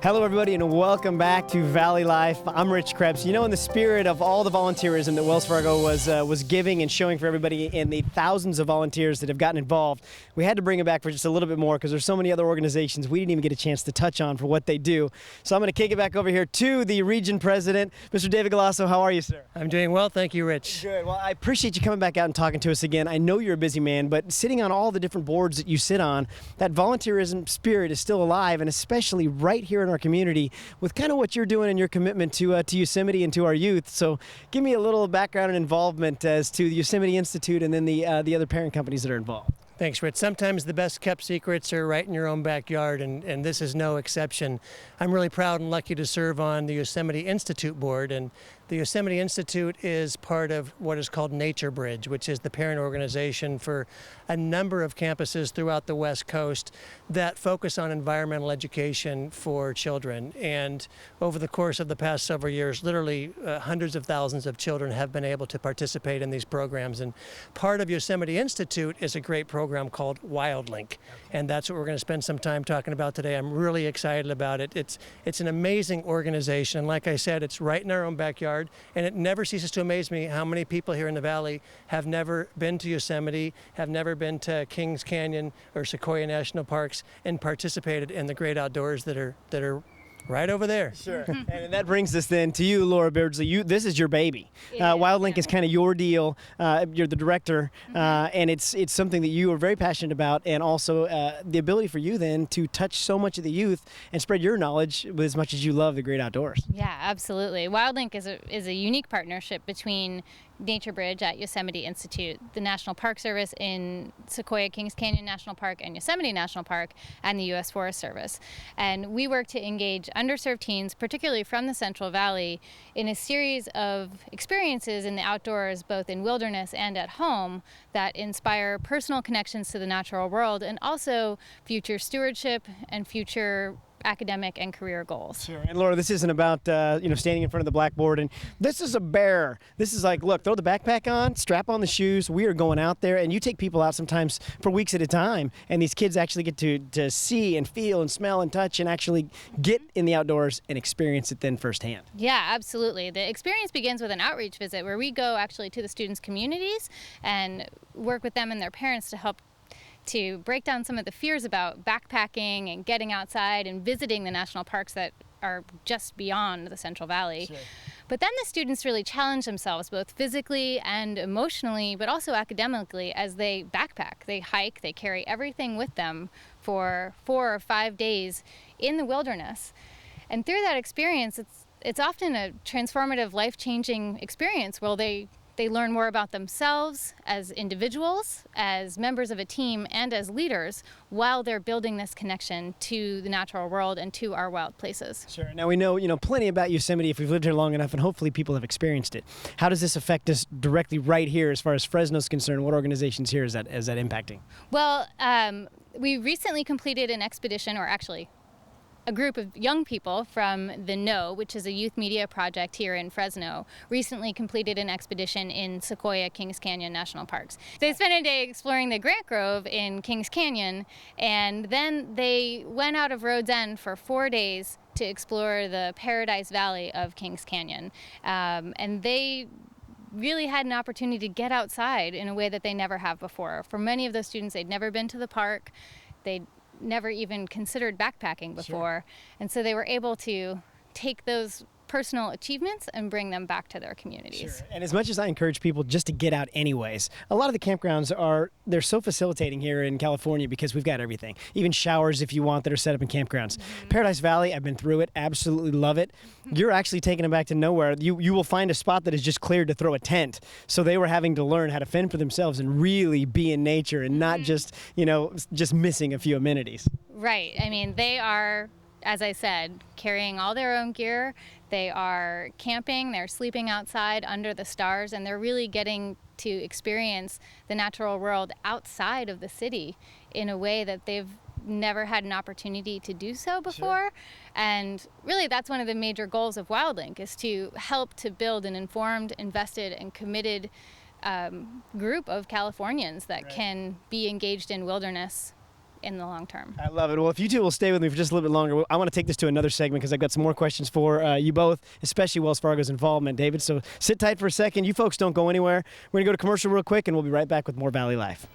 Hello, everybody, and welcome back to Valley Life. I'm Rich Krebs. You know, in the spirit of all the volunteerism that Wells Fargo was giving and showing for everybody and the thousands of volunteers that have gotten involved, we had to bring it back for just a little bit more because there's so many other organizations we didn't even get a chance to touch on for what they do. So I'm going to kick it back over here to the region president, Mr. David Galasso. How are you, sir? I'm doing well, thank you, Rich. Good. Well, I appreciate you coming back out and talking to us again. I know you're a busy man, but sitting on all the different boards that you sit on, that volunteerism spirit is still alive, and especially right here in our community with kind of what you're doing and your commitment to Yosemite and to our youth. So give me a little background and involvement as to the Yosemite Institute and then the other parent companies that are involved. Thanks, Rich. Sometimes the best kept secrets are right in your own backyard, and this is no exception. I'm really proud and lucky to serve on the Yosemite Institute board, and the Yosemite Institute is part of what is called Nature Bridge, which is the parent organization for a number of campuses throughout the West Coast that focus on environmental education for children. And over the course of the past several years, literally hundreds of thousands of children have been able to participate in these programs. And part of Yosemite Institute is a great program called WildLink, and that's what we're going to spend some time talking about today. I'm really excited about it. It's an amazing organization. Like I said, it's right in our own backyard. And it never ceases to amaze me how many people here in the Valley have never been to Yosemite, have never been to Kings Canyon or Sequoia National Parks, and participated in the great outdoors that are right over there. Sure. And that brings us then to you, Laura Beardsley. This is your baby. WildLink is kind of your deal. You're the director, and it's something that you are very passionate about, and also the ability for you then to touch so much of the youth and spread your knowledge as much as you love the great outdoors. Yeah, absolutely. WildLink is a unique partnership between Nature Bridge at Yosemite Institute, the National Park Service in Sequoia Kings Canyon National Park and Yosemite National Park, and the U.S. Forest Service. And we work to engage underserved teens, particularly from the Central Valley, in a series of experiences in the outdoors, both in wilderness and at home, that inspire personal connections to the natural world and also future stewardship and future academic and career goals. Sure. And Laura, this isn't about standing in front of the blackboard and this is a bear. This is like, look, throw the backpack on, strap on the shoes. We are going out there, and you take people out sometimes for weeks at a time, and these kids actually get to see and feel and smell and touch and actually get in the outdoors and experience it then firsthand. Yeah, absolutely. The experience begins with an outreach visit where we go actually to the students' communities and work with them and their parents to help to break down some of the fears about backpacking and getting outside and visiting the national parks that are just beyond the Central Valley. Sure. But then the students really challenge themselves both physically and emotionally, but also academically, as they backpack. They hike, they carry everything with them for 4 or 5 days in the wilderness. And through that experience, it's often a transformative, life-changing experience where they learn more about themselves as individuals, as members of a team, and as leaders while they're building this connection to the natural world and to our wild places. Sure. Now we know plenty about Yosemite if we've lived here long enough, and hopefully people have experienced it. How does this affect us directly right here as far as Fresno's concerned? What organizations here is that impacting? Well, we recently completed an expedition, or actually a group of young people from the Know, which is a youth media project here in Fresno, recently completed an expedition in Sequoia Kings Canyon National Parks. They spent a day exploring the Grant Grove in Kings Canyon, and then they went out of Road's End for 4 days to explore the Paradise Valley of Kings Canyon. And they really had an opportunity to get outside in a way that they never have before. For many of those students, they'd never been to the park. They'd never even considered backpacking before. Sure. And so they were able to take those personal achievements and bring them back to their communities. Sure. And as much as I encourage people just to get out anyways, a lot of the campgrounds they're so facilitating here in California because we've got everything. Even showers, if you want, that are set up in campgrounds. Mm-hmm. Paradise Valley, I've been through it, absolutely love it. You're actually taking them back to nowhere. You will find a spot that is just cleared to throw a tent. So they were having to learn how to fend for themselves and really be in nature and not just missing a few amenities. Right. I mean, they are, as I said, carrying all their own gear. They are camping, they're sleeping outside under the stars, and they're really getting to experience the natural world outside of the city in a way that they've never had an opportunity to do so before. Sure. And really that's one of the major goals of WildLink, is to help to build an informed, invested, and committed group of Californians that can be engaged in wilderness in the long term. I love it. Well, if you two will stay with me for just a little bit longer, I want to take this to another segment because I've got some more questions for you both, especially Wells Fargo's involvement, David. So sit tight for a second. You folks don't go anywhere. We're going to go to commercial real quick, and we'll be right back with more Valley Life.